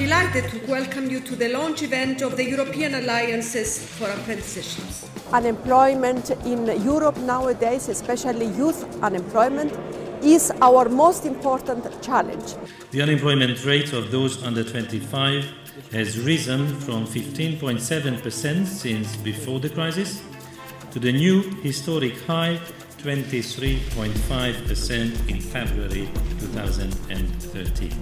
delighted to welcome you to the launch event of the European Alliances for Apprenticeships. Unemployment in Europe nowadays, especially youth unemployment, is our most important challenge. The unemployment rate of those under 25 has risen from 15.7% since before the crisis to the new historic high 23.5% in February 2013.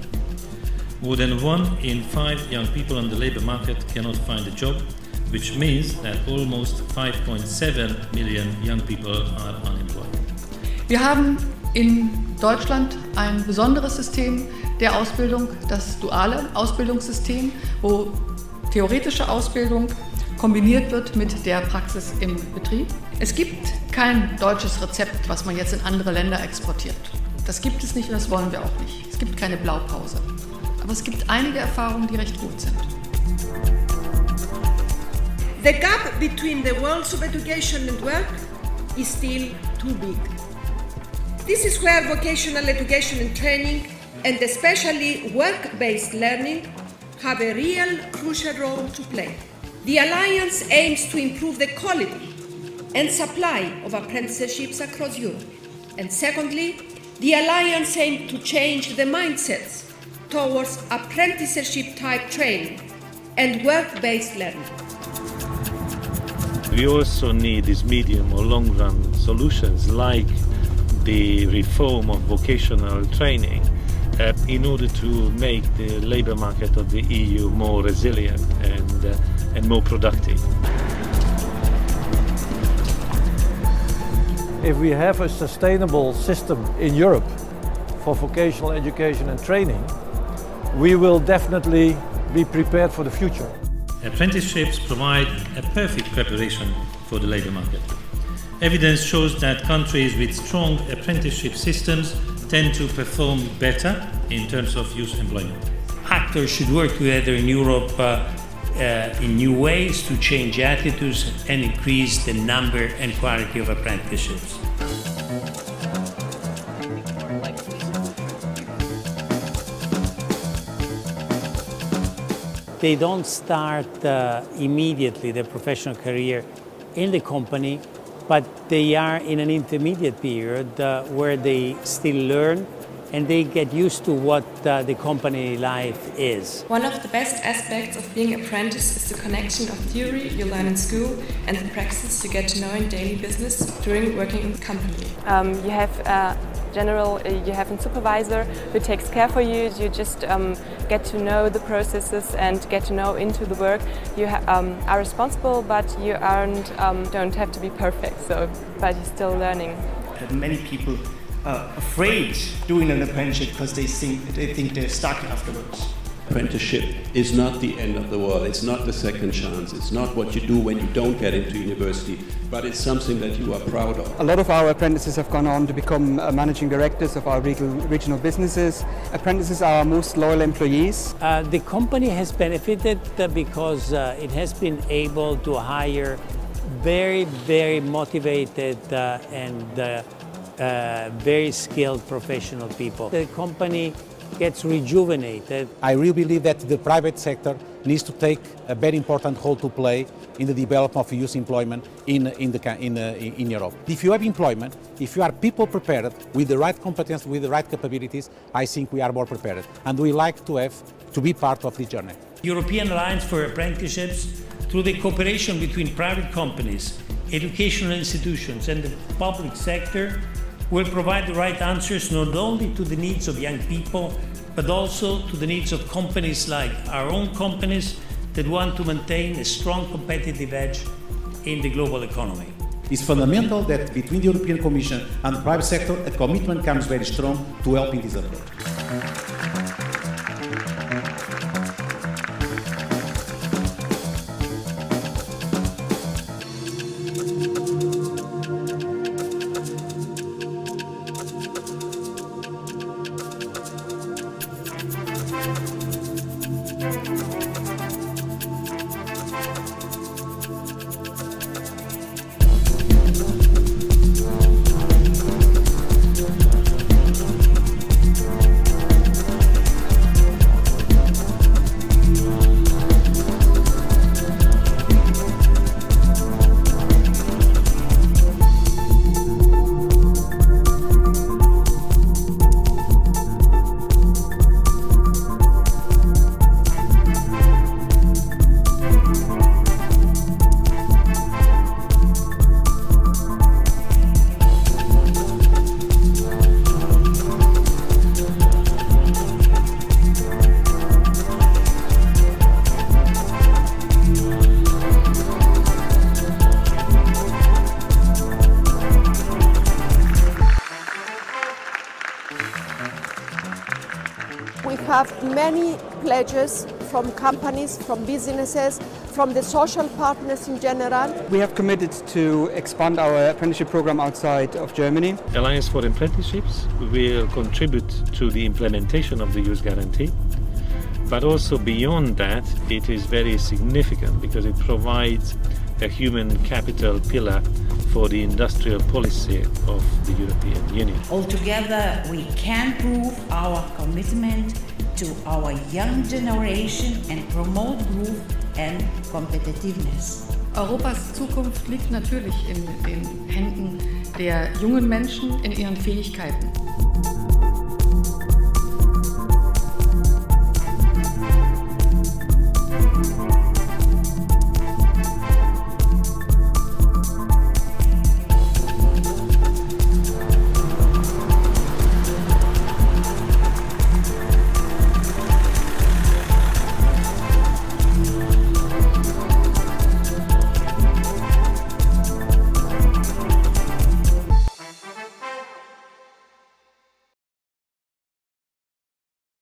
More than 1 in 5 young people on the labour market cannot find a job, which means that almost 5.7 million young people are unemployed. Wir haben in Deutschland ein besonderes System der Ausbildung, das duale Ausbildungssystem, wo theoretische Ausbildung kombiniert wird mit der Praxis im Betrieb. Es gibt kein deutsches Rezept, was man jetzt in andere Länder exportiert. Das gibt es nicht und das wollen wir auch nicht. Es gibt keine Blaupause. Aber es gibt einige Erfahrungen, die recht gut sind. The gap between the worlds of education and work is still too big. This is where vocational education and training, and especially work-based learning, have a real crucial role to play. The Alliance aims to improve the quality and supply of apprenticeships across Europe. And secondly, the Alliance aims to change the mindsets towards apprenticeship-type training and work-based learning. We also need these medium or long-run solutions like the reform of vocational training in order to make the labour market of the EU more resilient and more productive. If we have a sustainable system in Europe for vocational education and training, we will definitely be prepared for the future. Apprenticeships provide a perfect preparation for the labour market. Evidence shows that countries with strong apprenticeship systems tend to perform better in terms of youth employment. Actors should work together in Europe in new ways to change attitudes and increase the number and quality of apprenticeships. They don't start immediately their professional career in the company, but they are in an intermediate period where they still learn and they get used to what the company life is. One of the best aspects of being an apprentice is the connection of theory you learn in school and the practice you get to know in daily business during working in the company. You have a supervisor who takes care for you. You just get to know the processes and get to know into the work. You are responsible, but you don't have to be perfect. But you're still learning. Many people are afraid doing an apprenticeship because they think they're stuck afterwards. Apprenticeship is not the end of the world. It's not the second chance. It's not what you do when you don't get into university, but it's something that you are proud of. A lot of our apprentices have gone on to become managing directors of our regional businesses. Apprentices are our most loyal employees. The company has benefited because it has been able to hire very, very motivated and very skilled professional people. The company gets rejuvenated. I really believe that the private sector needs to take a very important role to play in the development of youth employment in Europe. If you have employment, if you are people prepared with the right competence, with the right capabilities, I think we are more prepared. And we like to be part of this journey. European Alliance for Apprenticeships, through the cooperation between private companies, educational institutions and the public sector, will provide the right answers not only to the needs of young people, but also to the needs of companies like our own companies that want to maintain a strong competitive edge in the global economy. It's fundamental that between the European Commission and the private sector, a commitment comes very strong to help in this approach. have many pledges from companies, from businesses, from the social partners in general. We have committed to expand our apprenticeship program outside of Germany. Alliance for Apprenticeships will contribute to the implementation of the Youth Guarantee, but also beyond that it is very significant because it provides a human capital pillar for the industrial policy of the European Union. Altogether, we can prove our commitment to our young generation and promote growth and competitiveness. Europas Zukunft liegt natürlich in den Händen der jungen Menschen in ihren Fähigkeiten.